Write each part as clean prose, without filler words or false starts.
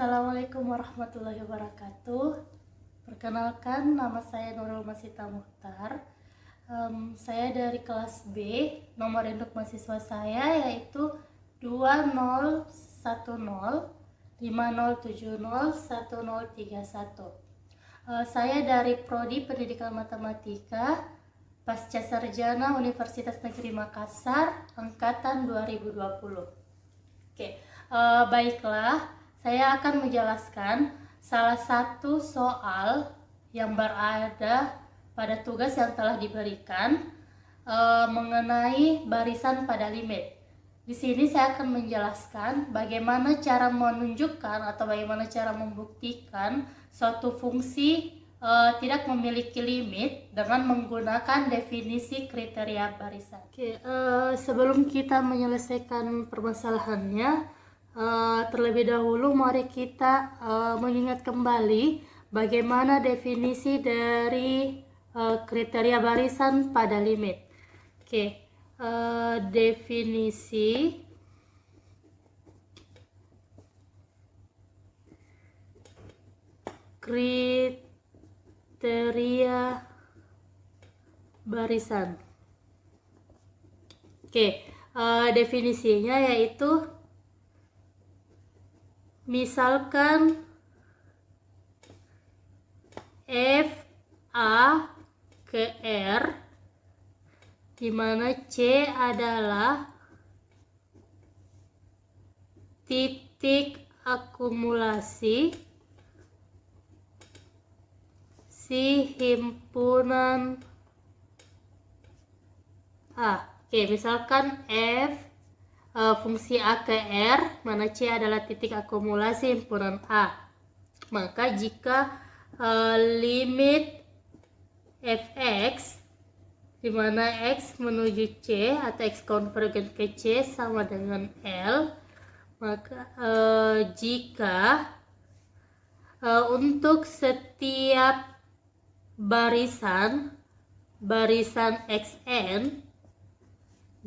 Assalamualaikum warahmatullahi wabarakatuh. Perkenalkan, nama saya Nurul Masita Muhtar. Saya dari kelas B. Nomor induk mahasiswa saya yaitu 201050701031. Saya dari Prodi Pendidikan Matematika Pasca Sarjana Universitas Negeri Makassar Angkatan 2020. Baiklah, saya akan menjelaskan salah satu soal yang berada pada tugas yang telah diberikan mengenai barisan pada limit. Di sini saya akan menjelaskan bagaimana cara menunjukkan atau bagaimana cara membuktikan suatu fungsi tidak memiliki limit dengan menggunakan definisi kriteria barisan. Sebelum kita menyelesaikan permasalahannya, terlebih dahulu mari kita mengingat kembali bagaimana definisi dari kriteria barisan pada limit. Definisi kriteria barisan. Definisinya yaitu misalkan F A ke R, di mana C adalah titik akumulasi si himpunan A. Misalkan F fungsi A ke R, mana C adalah titik akumulasi himpunan A. Maka jika limit fx di mana x menuju C atau x konvergen ke C sama dengan L, maka jika untuk setiap barisan xn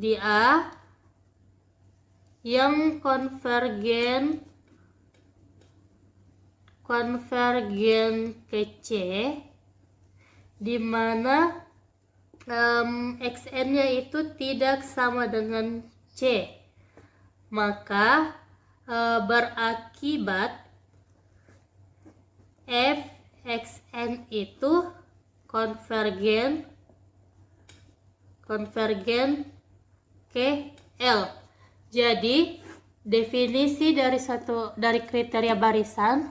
di A yang konvergen ke C, di mana xn-nya itu tidak sama dengan C, maka berakibat fxn itu konvergen ke L. Jadi definisi dari kriteria barisan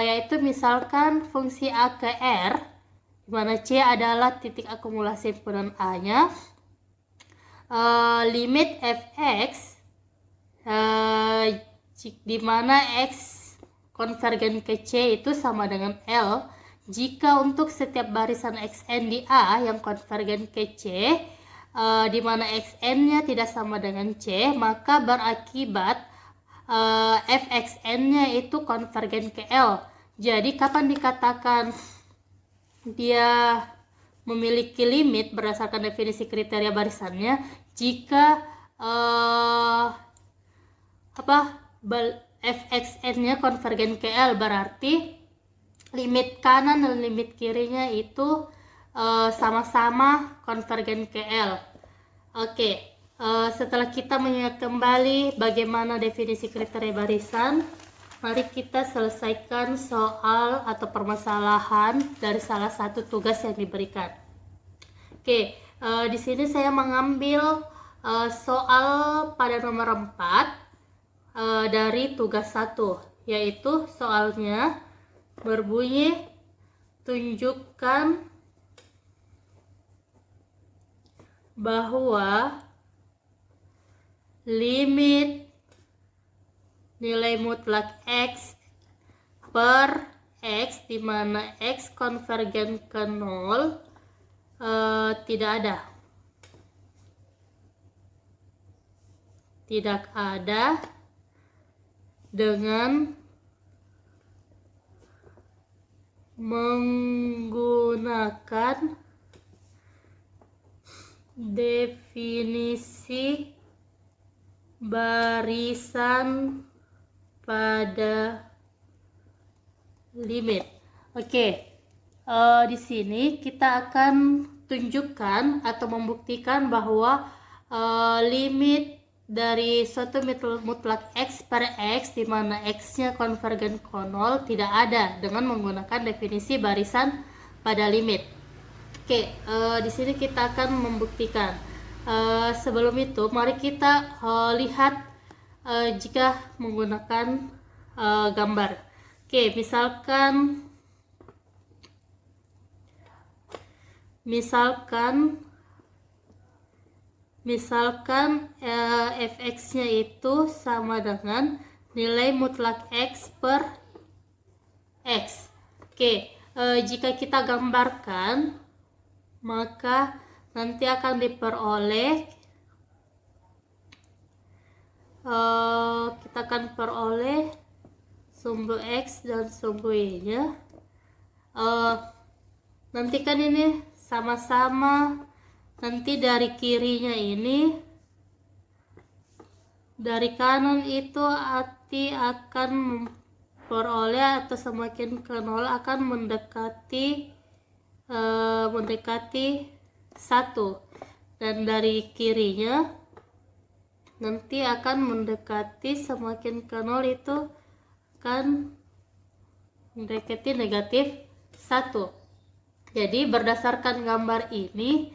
yaitu misalkan fungsi A ke R, di mana C adalah titik akumulasi himpunan A-nya, limit fx di mana x konvergen ke C itu sama dengan L jika untuk setiap barisan xn di A yang konvergen ke C, di mana xn-nya tidak sama dengan C, maka berakibat fxn-nya itu konvergen ke L. Jadi kapan dikatakan dia memiliki limit berdasarkan definisi kriteria barisannya? Jika fxn-nya konvergen ke L, berarti limit kanan dan limit kirinya itu sama-sama konvergen ke L. Setelah kita mengingat kembali bagaimana definisi kriteria barisan, mari kita selesaikan soal atau permasalahan dari salah satu tugas yang diberikan. Di sini saya mengambil soal pada nomor 4 dari tugas 1, yaitu soalnya berbunyi tunjukkan bahwa limit nilai mutlak x per x di mana x konvergen ke 0 tidak ada dengan menggunakan definisi barisan pada limit. Oke, di sini kita akan tunjukkan atau membuktikan bahwa limit dari suatu mutlak X per X di mana X-nya konvergen ke 0 tidak ada dengan menggunakan definisi barisan pada limit. Oke, di sini kita akan membuktikan. Sebelum itu, mari kita lihat jika menggunakan gambar. Oke, misalkan fx-nya itu sama dengan nilai mutlak X per X. Oke, jika kita gambarkan, maka nanti akan diperoleh kita akan peroleh sumbu X dan sumbu Y-nya. Nanti kan ini sama-sama, nanti dari kirinya ini, dari kanan itu arti akan memperoleh atau semakin ke 0 akan mendekati 1, dan dari kirinya nanti akan mendekati semakin ke 0 itu akan mendekati negatif 1. Jadi berdasarkan gambar ini,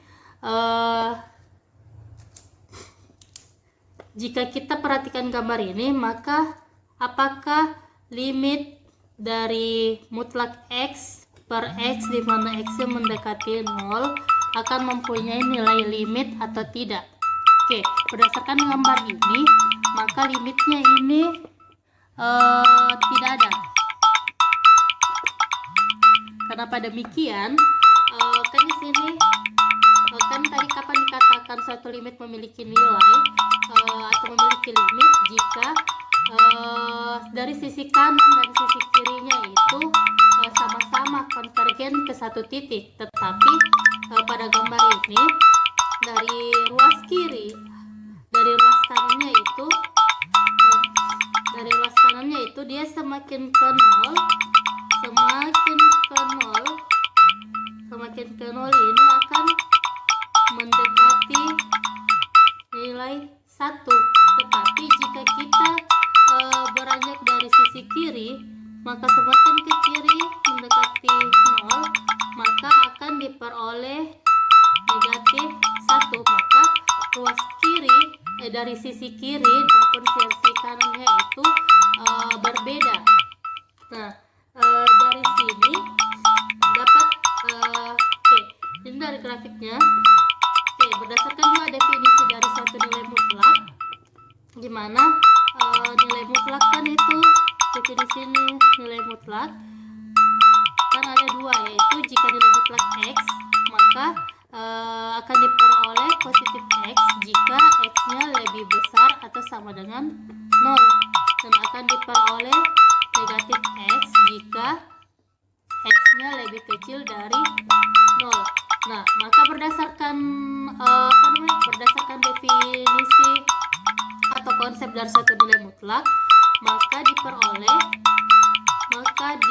jika kita perhatikan gambar ini, maka apakah limit dari mutlak X per X di mana X-nya mendekati 0 akan mempunyai nilai limit atau tidak? Oke, berdasarkan gambar ini, maka limitnya ini tidak ada. Kenapa demikian? Kan di sini kan tadi kapan dikatakan suatu limit memiliki nilai atau memiliki limit jika dari sisi kanan dan sisi kirinya itu sama-sama konvergen ke satu titik. Tetapi pada gambar ini dari ruas kiri, dari ruas kanannya itu dia semakin ke 0, semakin ke 0 ini akan mendekati nilai 1. Tetapi jika kita beranjak dari sisi kiri, maka semakin ke kiri mendekati 0, maka akan diperoleh negatif 1. Maka ruas kiri dari sisi kiri maupun sisi kanannya itu berbeda. Nah, dari sini dapat ini dari grafiknya. Berdasarkan juga definisi dari suatu nilai mutlak, di mana nilai mutlak kan itu definisi nilai mutlak kan ada dua, yaitu jika nilai mutlak X maka akan diperoleh positif X jika X-nya lebih besar atau sama dengan 0, dan akan diperoleh negatif X jika X-nya lebih kecil dari 0. Nah, maka berdasarkan definisi atau konsep dari suatu nilai mutlak, maka diperoleh mutlak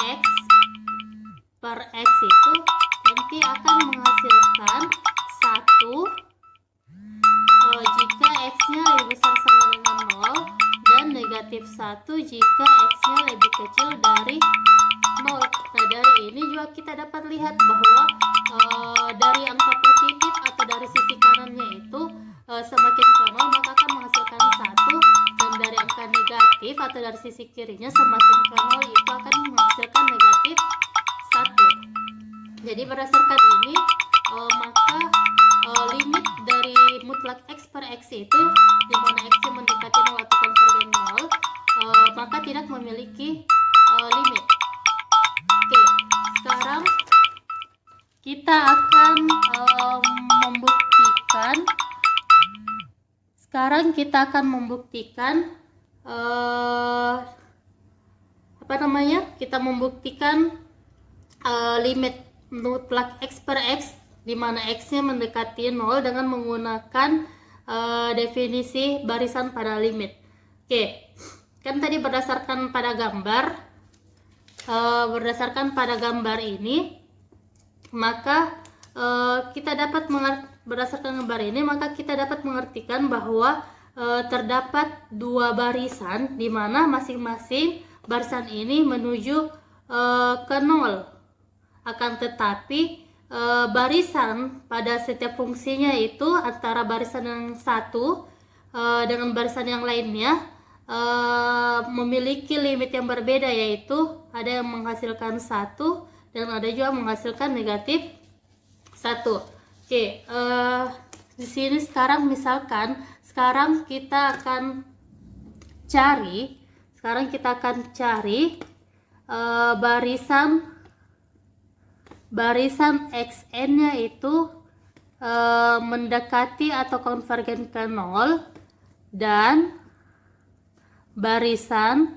X per X itu nanti akan menghasilkan 1 jika X-nya lebih besar sama dengan 0, dan negatif 1 jika X-nya lebih kecil dari 0. Nah, dari ini juga kita dapat lihat bahwa dari angka positif atau dari sisi kanannya itu semakin ke 0 maka akan menghasilkan 1, dan dari angka negatif atau dari sisi kirinya semakin ke 0 itu akan menghasilkan negatif 1. Jadi berdasarkan ini maka limit dari mutlak X per X itu di mana X-nya mendekati 0 atau konvergen 0 maka tidak memiliki limit. Oke, sekarang kita akan membuktikan limit mutlak X per X di mana X-nya mendekati 0 dengan menggunakan definisi barisan pada limit. Oke, kan tadi berdasarkan pada gambar ini, maka kita dapat mengartikan bahwa terdapat dua barisan di mana masing-masing barisan ini menuju ke 0. Akan tetapi barisan pada setiap fungsinya itu antara barisan yang satu dengan barisan yang lainnya memiliki limit yang berbeda, yaitu ada yang menghasilkan 1 dan ada juga menghasilkan negatif 1. Oke, di sini sekarang misalkan kita akan cari barisan xn-nya itu mendekati atau konvergen ke 0 dan barisan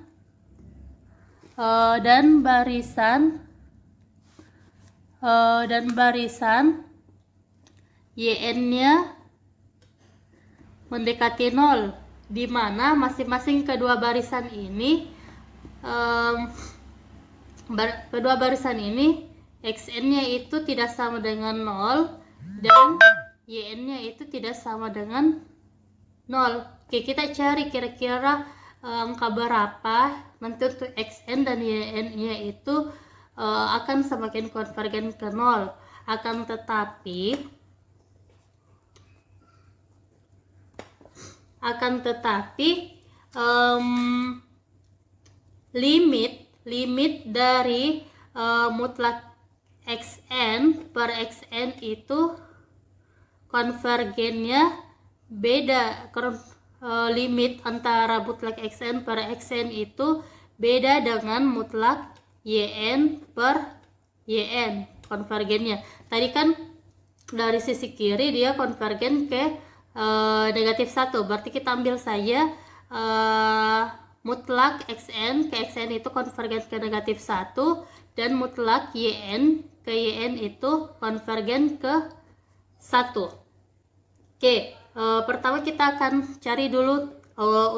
yn-nya mendekati 0, di mana masing-masing kedua barisan ini xn-nya itu tidak sama dengan 0 dan yn-nya itu tidak sama dengan 0. Oke, kita cari kira-kira angka berapa nanti untuk xn dan yn-nya itu akan semakin konvergen ke 0. Akan tetapi limit dari mutlak xn per xn itu konvergennya beda. Limit antara mutlak xn per xn itu beda dengan mutlak yn per yn konvergennya. Tadi kan dari sisi kiri dia konvergen ke negatif 1, berarti kita ambil saja mutlak xn ke xn itu konvergen ke negatif 1 dan mutlak yn ke yn itu konvergen ke 1. Oke, pertama kita akan cari dulu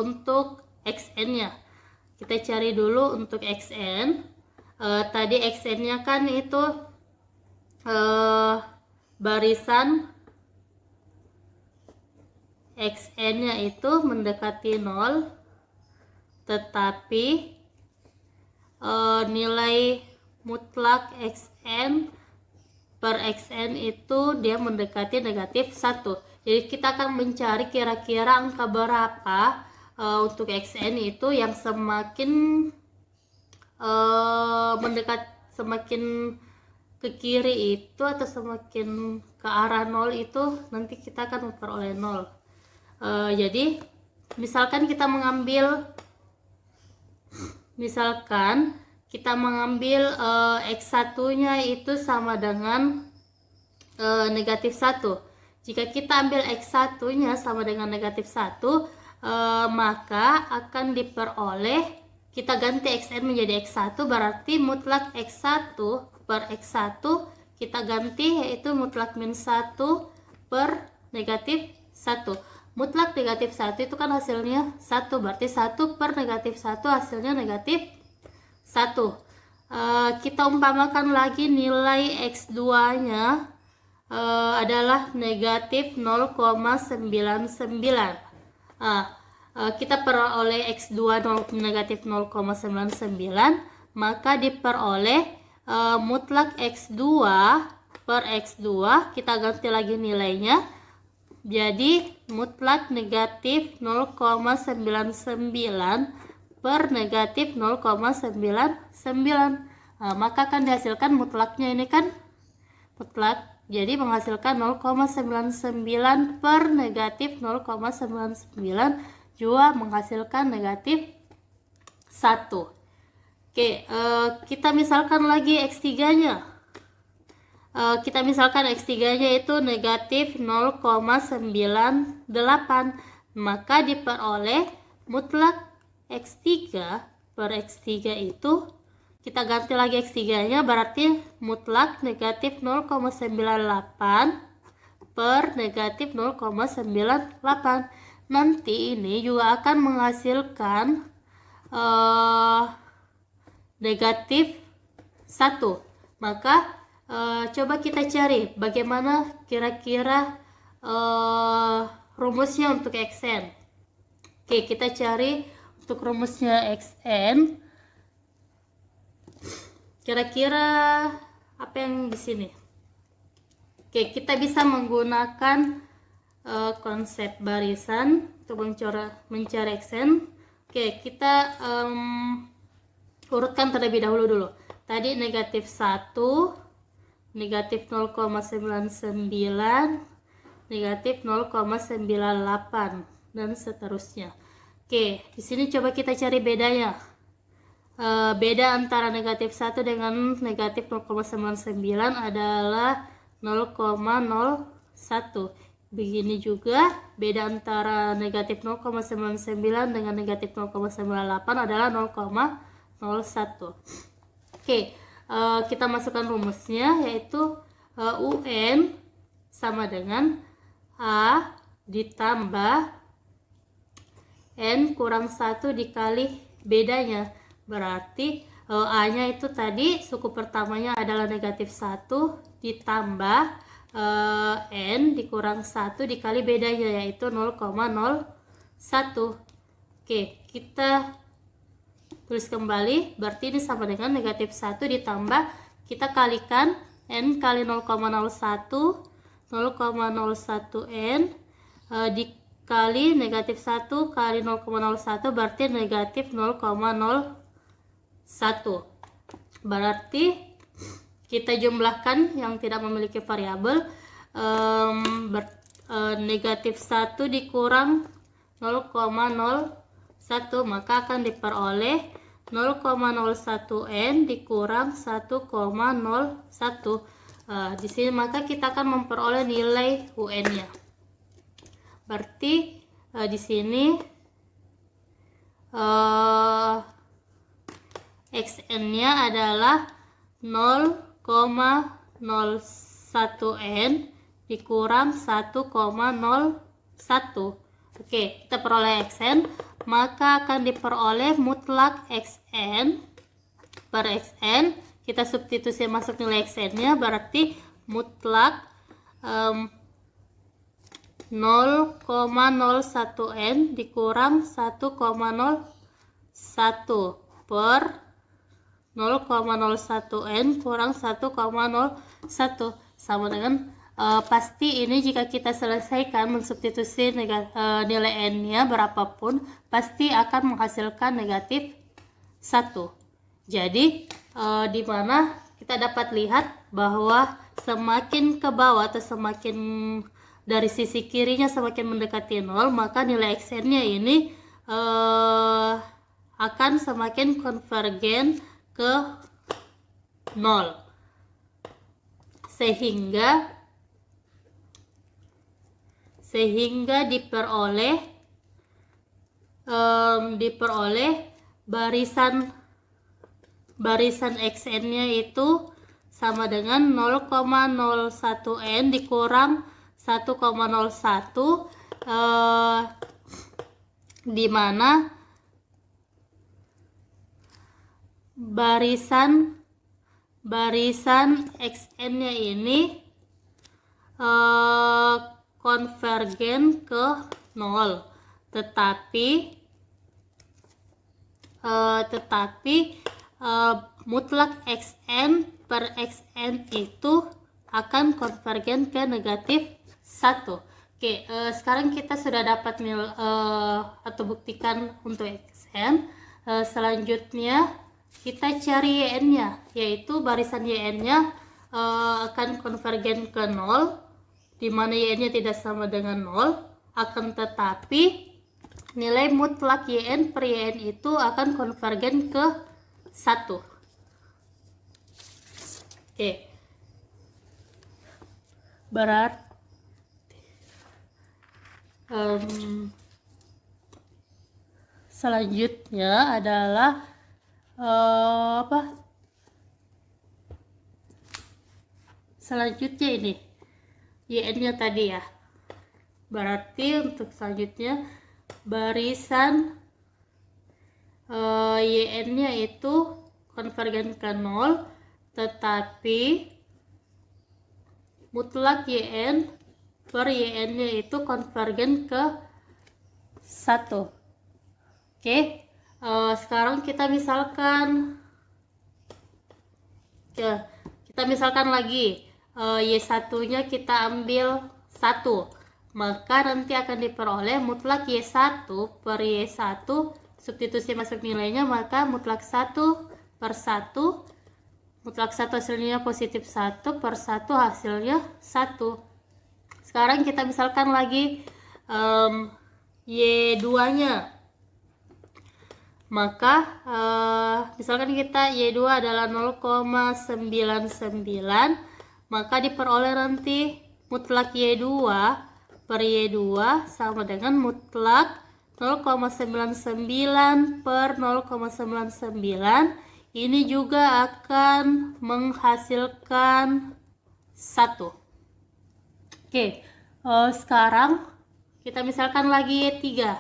untuk xn-nya. Kita cari dulu untuk xn. Tadi xn-nya kan itu barisan xn-nya itu mendekati 0, tetapi nilai mutlak xn per xn itu dia mendekati negatif 1. Jadi kita akan mencari kira-kira angka berapa untuk xn itu yang semakin semakin ke kiri itu atau semakin ke arah 0 itu nanti kita akan memperoleh 0. Jadi misalkan kita mengambil x1-nya itu sama dengan negatif 1. Jika kita ambil x1-nya sama dengan negatif 1, maka akan diperoleh, kita ganti xn menjadi x1, berarti mutlak x1 per x1 kita ganti yaitu mutlak min 1 per negatif 1. Mutlak negatif 1 itu kan hasilnya 1, berarti 1 per negatif 1 hasilnya negatif 1. Kita umpamakan lagi nilai x2-nya adalah negatif 0,99. Kita peroleh x2 negatif 0,99, maka diperoleh mutlak x2 per x2, kita ganti lagi nilainya. Jadi mutlak negatif 0,99 per negatif 0,99. Maka akan dihasilkan mutlaknya ini kan mutlak. Jadi menghasilkan 0,99 per negatif 0,99 juga menghasilkan negatif 1. Oke, kita misalkan lagi x3-nya. Kita misalkan x3-nya itu negatif 0,98, maka diperoleh mutlak x3 per x3 itu, kita ganti lagi x3-nya, berarti mutlak negatif 0,98 per negatif 0,98. nanti ini juga akan menghasilkan negatif 1. Maka coba kita cari bagaimana kira-kira rumusnya untuk xn. Oke, kita cari untuk rumusnya xn. Kira-kira apa yang di sini? Oke, kita bisa menggunakan konsep barisan untuk mencari xn. Oke, kita urutkan terlebih dahulu dulu. Tadi negatif 1, negatif 0,99, negatif 0,98 dan seterusnya. Oke, di sini coba kita cari bedanya. Beda antara negatif 1 dengan negatif 0,99 adalah 0,01. Begini juga beda antara negatif 0,99 dengan negatif 0,98 adalah 0,01. Oke, kita masukkan rumusnya, yaitu UN sama dengan A ditambah N kurang 1 dikali bedanya. Berarti A-nya itu tadi suku pertamanya adalah negatif 1 ditambah N dikurang 1 dikali bedanya, yaitu 0,01. Oke, kita tulis kembali. Berarti ini sama dengan negatif 1 ditambah, kita kalikan N kali 0,01, 0,01 N dikali negatif 1 kali 0,01 berarti negatif 0,01. Berarti kita jumlahkan yang tidak memiliki variabel, negatif 1 dikurang 0,01 maka akan diperoleh 0,01 N dikurang 1,01. Di sini maka kita akan memperoleh nilai UN-nya. Berarti di sini XN-nya adalah 0,01 N dikurang 1,01. Oke, kita peroleh XN, maka akan diperoleh mutlak XN per XN. Kita substitusi masuk nilai XN-nya, berarti mutlak 0,01 N dikurang 1,01 per 0,01 N kurang 1,01 sama dengan pasti ini jika kita selesaikan mensubstitusi nilai N-nya berapapun pasti akan menghasilkan negatif 1. Jadi di mana kita dapat lihat bahwa semakin ke bawah atau semakin dari sisi kirinya semakin mendekati 0, maka nilai XN-nya ini akan semakin konvergen ke 0. Sehingga diperoleh barisan XN-nya itu sama dengan 0,01 N dikurang 1,01, di mana barisan XN-nya ini konvergen ke 0, tetapi mutlak XN per XN itu akan konvergen ke negatif 1. Oke, sekarang kita sudah dapat atau buktikan untuk XN. Selanjutnya kita cari YN-nya, yaitu barisan YN-nya akan konvergen ke 0, di mana YN-nya tidak sama dengan 0, akan tetapi nilai mutlak YN per YN itu akan konvergen ke 1. Oke. Berarti selanjutnya adalah selanjutnya ini YN-nya tadi ya. Berarti untuk selanjutnya barisan YN-nya itu konvergen ke 0, tetapi mutlak YN per YN-nya itu konvergen ke 1. Oke, sekarang kita misalkan lagi Y1-nya kita ambil 1, maka nanti akan diperoleh mutlak Y1 per Y1, substitusi masuk nilainya, maka mutlak 1 per 1, mutlak 1 hasilnya positif 1 per 1 hasilnya 1. Sekarang kita misalkan lagi Y2-nya, maka misalkan kita Y2 adalah 0,99, maka diperoleh nanti mutlak Y2 per Y2 sama dengan mutlak 0,99 per 0,99. Ini juga akan menghasilkan 1. Oke, sekarang kita misalkan lagi Y3.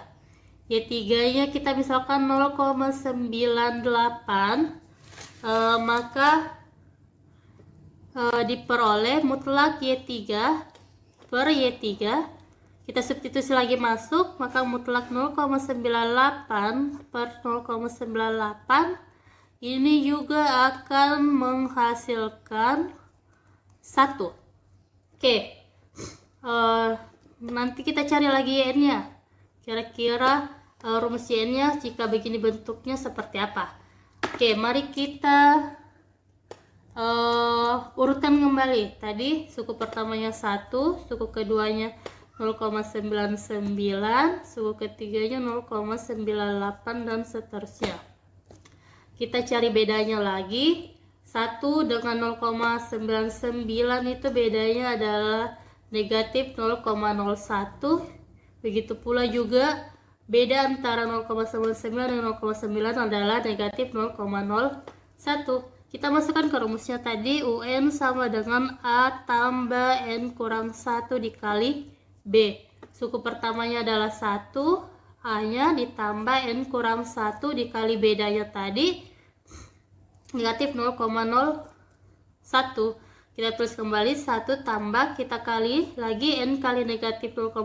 Y3-nya kita misalkan 0,98, maka diperoleh mutlak Y3 per Y3, kita substitusi lagi masuk, maka mutlak 0,98 per 0,98 ini juga akan menghasilkan 1. Oke, nanti kita cari lagi YN-nya, kira-kira rumus YN-nya jika begini bentuknya seperti apa. Oke, mari kita urutkan kembali. Tadi suku pertamanya 1, suku keduanya 0,99, suku ketiganya 0,98 dan seterusnya. Kita cari bedanya lagi. 1 dengan 0,99 itu bedanya adalah negatif 0,01. Begitu pula juga beda antara 0,99 dan 0,9 adalah negatif 0,01. Kita masukkan ke rumusnya tadi, UN sama dengan A tambah N kurang 1 dikali B. Suku pertamanya adalah 1, A-nya ditambah N kurang 1 dikali bedanya tadi, negatif 0,01. Kita tulis kembali 1 tambah, kita kali lagi N kali negatif 0,01,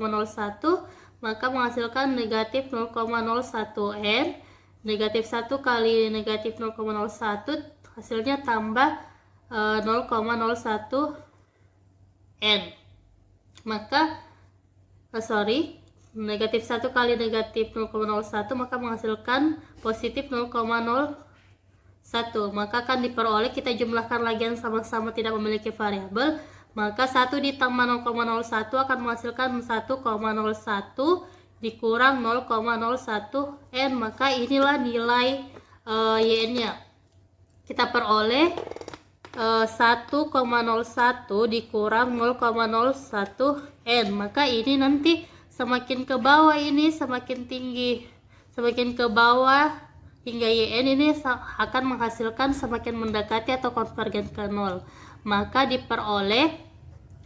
maka menghasilkan negatif 0,01 N. Negatif 1 kali negatif 0,01 hasilnya tambah 0,01 N. Maka negatif 1 kali negatif 0,01 maka menghasilkan positif 0,01. Maka akan diperoleh, kita jumlahkan lagi yang sama-sama tidak memiliki variabel, maka 1 ditambah 0,01 akan menghasilkan 1,01 dikurang 0,01 N. Maka inilah nilai YN-nya. Kita peroleh 1,01 dikurang 0,01 N. Maka ini nanti semakin ke bawah ini semakin tinggi, semakin ke bawah hingga YN ini akan menghasilkan semakin mendekati atau konvergen ke 0. Maka diperoleh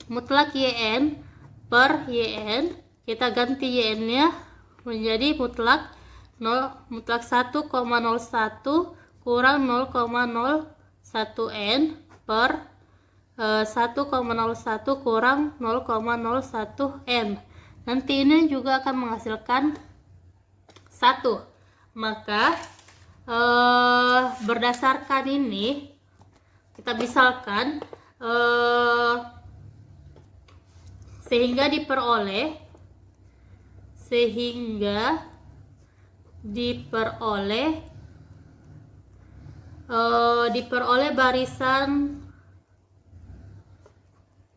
mutlak YN per YN, kita ganti YN-nya menjadi mutlak 1,01 kurang 0,01 N per 1,01 kurang 0,01 N. Nanti ini juga akan menghasilkan 1. Maka berdasarkan ini kita misalkan sehingga diperoleh barisan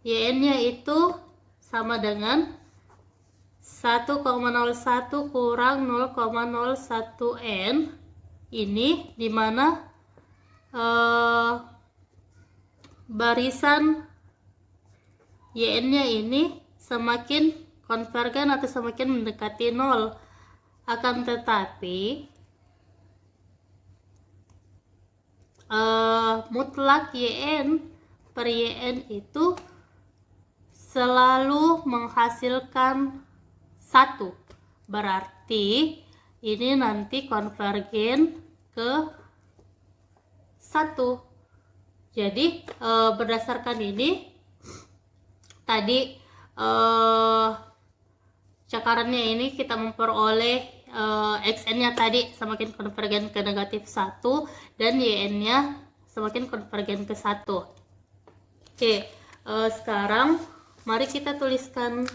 YN-nya itu sama dengan 1,01 kurang 0,01 N. Ini dimana barisan YN-nya ini semakin konvergen atau semakin mendekati 0. Akan tetapi mutlak YN per YN itu selalu menghasilkan 1. Berarti ini nanti konvergen ke 1. Jadi berdasarkan ini tadi cakarannya ini kita memperoleh xn-nya tadi semakin konvergen ke negatif 1 dan yn-nya semakin konvergen ke 1. Oke, sekarang mari kita tuliskan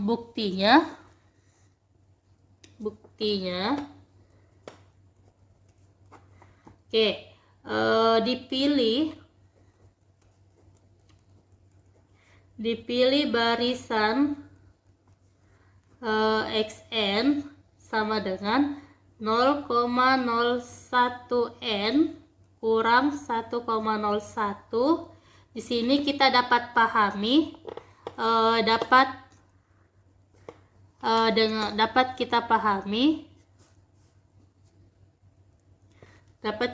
buktinya. Oke, dipilih barisan xn sama dengan 0,01n kurang 1,01. Di sini kita dapat pahami dapat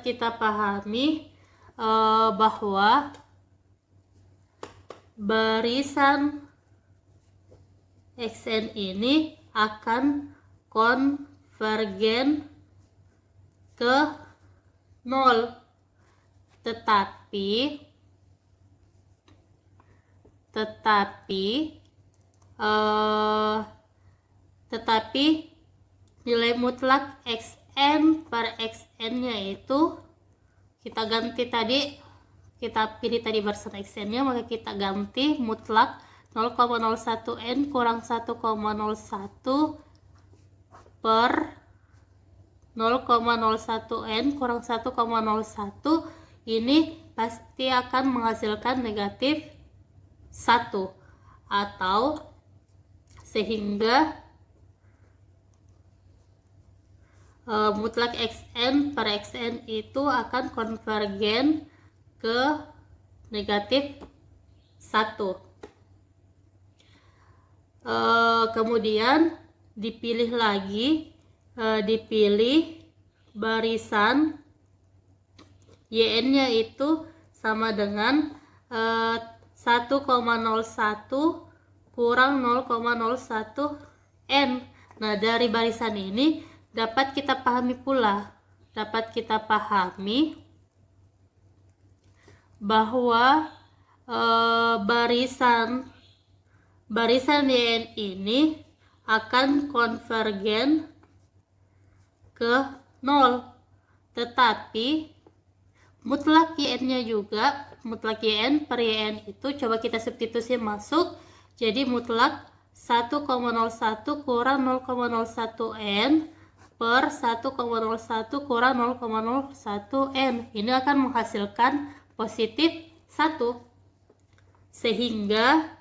kita pahami bahwa barisan xn ini akan konvergen ke 0, tetapi nilai mutlak xn per xn-nya itu kita ganti tadi, kita pilih tadi barisan xn-nya, maka kita ganti mutlak 0,01n kurang 1,01 per 0,01n kurang 1,01. Ini pasti akan menghasilkan negatif 1, atau sehingga mutlak xn per xn itu akan konvergen ke negatif 1. Kemudian dipilih lagi, dipilih barisan yn-nya itu sama dengan 1,01 kurang 0,01n. Nah, dari barisan ini dapat kita pahami bahwa barisan yn ini akan konvergen ke 0, tetapi mutlak yn-nya juga, mutlak yn per yn itu coba kita substitusi masuk, jadi mutlak 1,01 kurang 0,01n per 1,01 kurang 0,01n. Ini akan menghasilkan positif 1, sehingga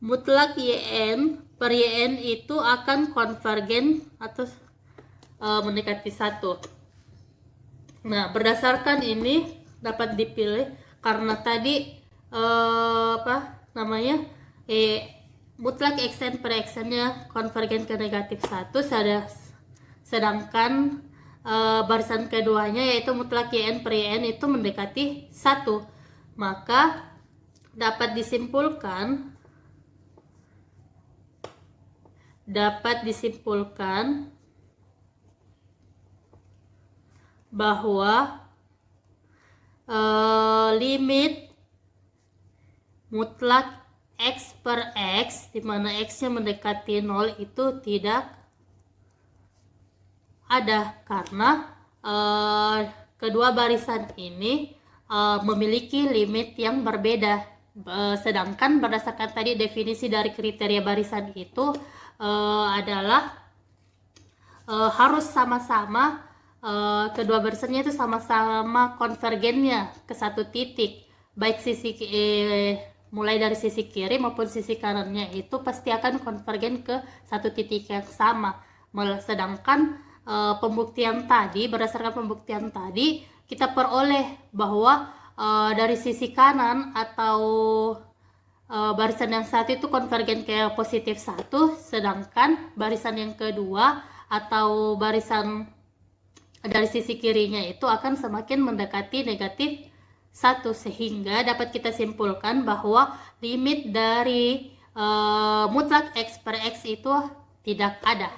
mutlak yn per yn itu akan konvergen atau mendekati 1. Nah, berdasarkan ini dapat dipilih karena tadi mutlak xn per xn-nya konvergen ke negatif 1, sedangkan barisan keduanya yaitu mutlak yn per yn itu mendekati 1. Maka dapat disimpulkan bahwa limit mutlak x per x, di mana x-nya mendekati 0 itu tidak ada, karena kedua barisan ini memiliki limit yang berbeda. Sedangkan berdasarkan tadi definisi dari kriteria barisan itu adalah harus sama-sama kedua barisannya itu sama-sama konvergennya ke satu titik, baik sisi mulai dari sisi kiri maupun sisi kanannya itu pasti akan konvergen ke satu titik yang sama. Sedangkan berdasarkan pembuktian tadi kita peroleh bahwa dari sisi kanan atau barisan yang satu itu konvergen ke positif 1, sedangkan barisan yang kedua atau barisan dari sisi kirinya itu akan semakin mendekati negatif 1, sehingga dapat kita simpulkan bahwa limit dari mutlak X per X itu tidak ada.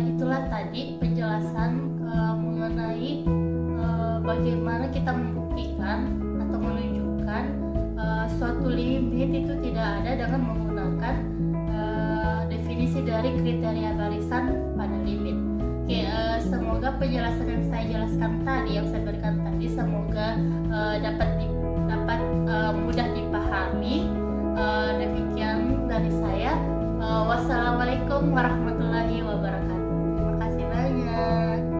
Itulah tadi penjelasan mengenai bagaimana kita membuktikan atau menunjukkan suatu limit itu tidak ada dengan menggunakan definisi dari kriteria barisan pada limit. Oke, semoga penjelasan yang saya jelaskan tadi, yang saya berikan tadi, semoga dapat